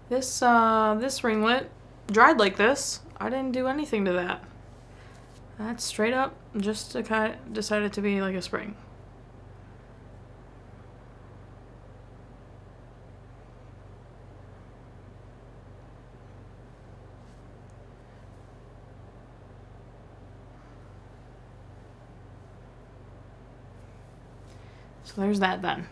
This ringlet dried like this. I didn't do anything to that. That's straight up just decided to be like a spring. So there's that then.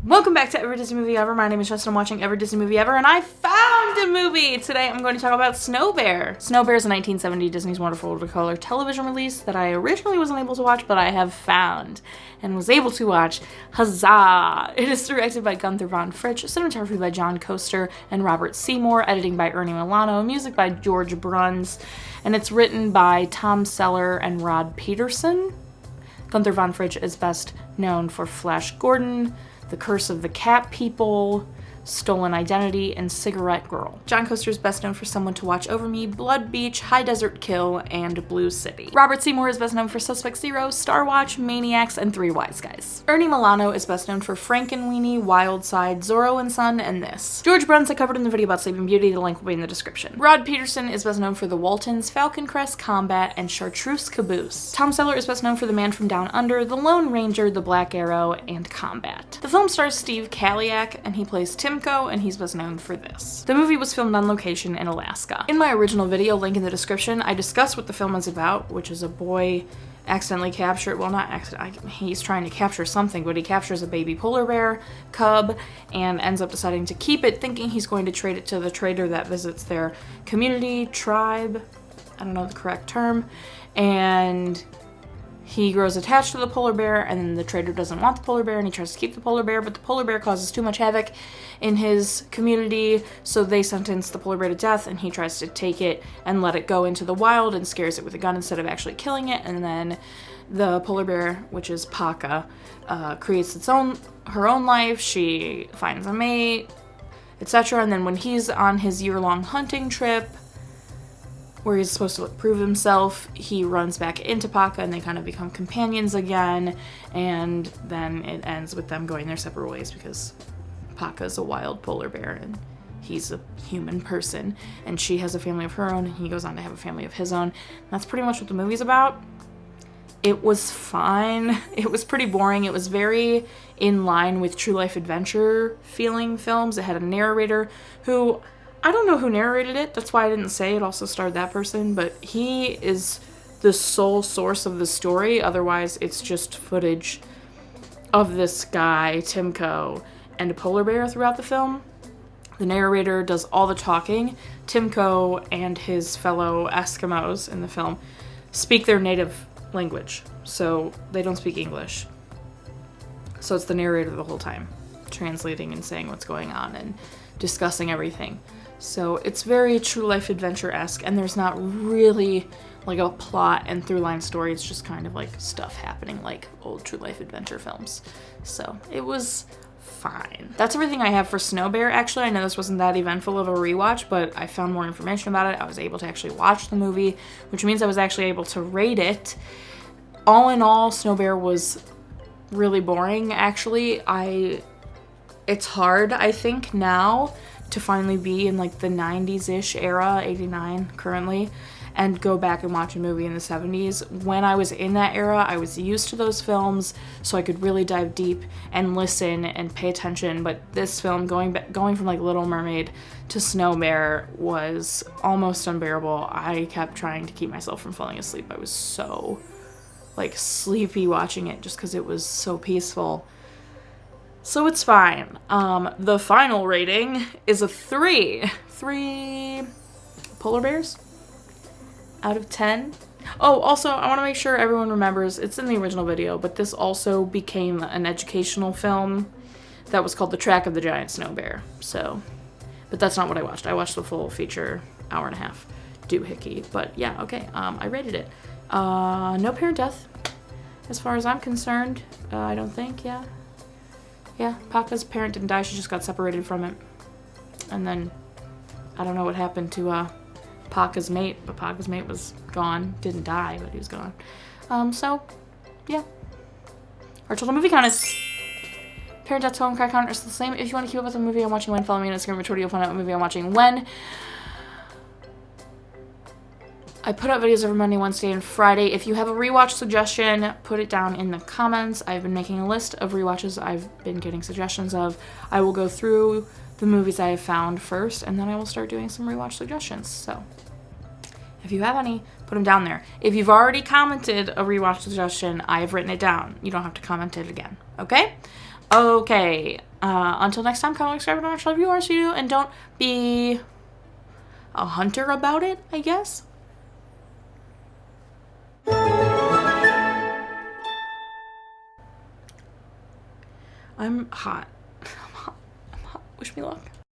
Welcome back to Every Disney Movie Ever. My name is Jess and I'm watching Every Disney Movie Ever, and I found a movie! Today I'm going to talk about Snow Bear. Snow Bear is a 1970 Disney's Wonderful World of Color television release that I originally wasn't able to watch, but I have found and was able to watch. Huzzah! It is directed by Gunther von Fritsch, cinematography by John Koester and Robert Seymour, editing by Ernie Milano, music by George Bruns, and it's written by Tom Selleck and Rod Peterson. Gunther von Fritsch is best known for Flash Gordon, The Curse of the Cat People, Stolen Identity, and Cigarette Girl. John Koester is best known for Someone to Watch Over Me, Blood Beach, High Desert Kill, and Blue City. Robert Seymour is best known for Suspect Zero, Star Watch, Maniacs, and Three Wise Guys. Ernie Milano is best known for Frankenweenie, Wild Side, Zorro and Son, and this. George Bruns I covered in the video about Sleeping Beauty, the link will be in the description. Rod Peterson is best known for The Waltons, Falcon Crest, Combat, and Chartreuse Caboose. Tom Selleck is best known for The Man from Down Under, The Lone Ranger, The Black Arrow, and Combat. The film stars Steve Kaleak, and he plays Timko, and he's best known for this. The movie was filmed on location in Alaska. In my original video, link in the description, I discussed what the film is about, which is a boy accidentally captured, well not accidentally, he's trying to capture something, but he captures a baby polar bear cub and ends up deciding to keep it, thinking he's going to trade it to the trader that visits their community, tribe, I don't know the correct term, and he grows attached to the polar bear, and then the trader doesn't want the polar bear, and he tries to keep the polar bear, but the polar bear causes too much havoc in his community, so they sentence the polar bear to death, and he tries to take it and let it go into the wild and scares it with a gun instead of actually killing it, and then the polar bear, which is Paka, creates her own life, she finds a mate, etc., and then when he's on his year-long hunting trip, where he's supposed to prove himself, he runs back into Paka and they kind of become companions again, and then it ends with them going their separate ways because Paka's a wild polar bear and he's a human person, and she has a family of her own and he goes on to have a family of his own. And that's pretty much what the movie's about. It was fine. It was pretty boring. It was very in line with true life adventure feeling films. It had a narrator who, I don't know who narrated it, that's why I didn't say it also starred that person, but he is the sole source of the story, otherwise it's just footage of this guy, Timko, and a polar bear throughout the film. The narrator does all the talking. Timko and his fellow Eskimos in the film speak their native language, so they don't speak English. So it's the narrator the whole time, translating and saying what's going on and discussing everything. So it's very true life adventure-esque, and there's not really like a plot and through-line story. It's just kind of like stuff happening like old true life adventure films. So it was fine. That's everything I have for Snow Bear. Actually, I know this wasn't that eventful of a rewatch, but I found more information about it. I was able to actually watch the movie, which means I was actually able to rate it. All in all, Snow Bear was really boring, actually. It's hard, I think, now to finally be in like the 90s-ish era, 89 currently, and go back and watch a movie in the 70s. When I was in that era, I was used to those films, so I could really dive deep and listen and pay attention, but this film, going from like Little Mermaid to Snow Bear, was almost unbearable. I kept trying to keep myself from falling asleep. I was so like sleepy watching it just because it was so peaceful. So it's fine. The final rating is a 3. 3 polar bears out of 10. Oh, also, I want to make sure everyone remembers, it's in the original video, but this also became an educational film that was called The Track of the Giant Snow Bear. So, but that's not what I watched. I watched the full feature hour and a half doohickey. But yeah, okay, I rated it. No parent death, as far as I'm concerned. I don't think, yeah. Yeah, Paka's parent didn't die, she just got separated from it. And then, I don't know what happened to Paka's mate, but Paka's mate was gone. Didn't die, but he was gone. So, yeah. Our total movie count is... Parent death total and cry count are still the same. If you want to keep up with the movie I'm watching when, follow me on Instagram or Twitter. You'll find out what movie I'm watching when. I put out videos every Monday, Wednesday, and Friday. If you have a rewatch suggestion, put it down in the comments. I've been making a list of rewatches I've been getting suggestions of. I will go through the movies I have found first, and then I will start doing some rewatch suggestions. So, if you have any, put them down there. If you've already commented a rewatch suggestion, I have written it down. You don't have to comment it again, okay? Okay. Until next time, comment, subscribe, and watch, love you, RCU, and don't be a hunter about it, I guess. I'm hot. I'm hot. Wish me luck.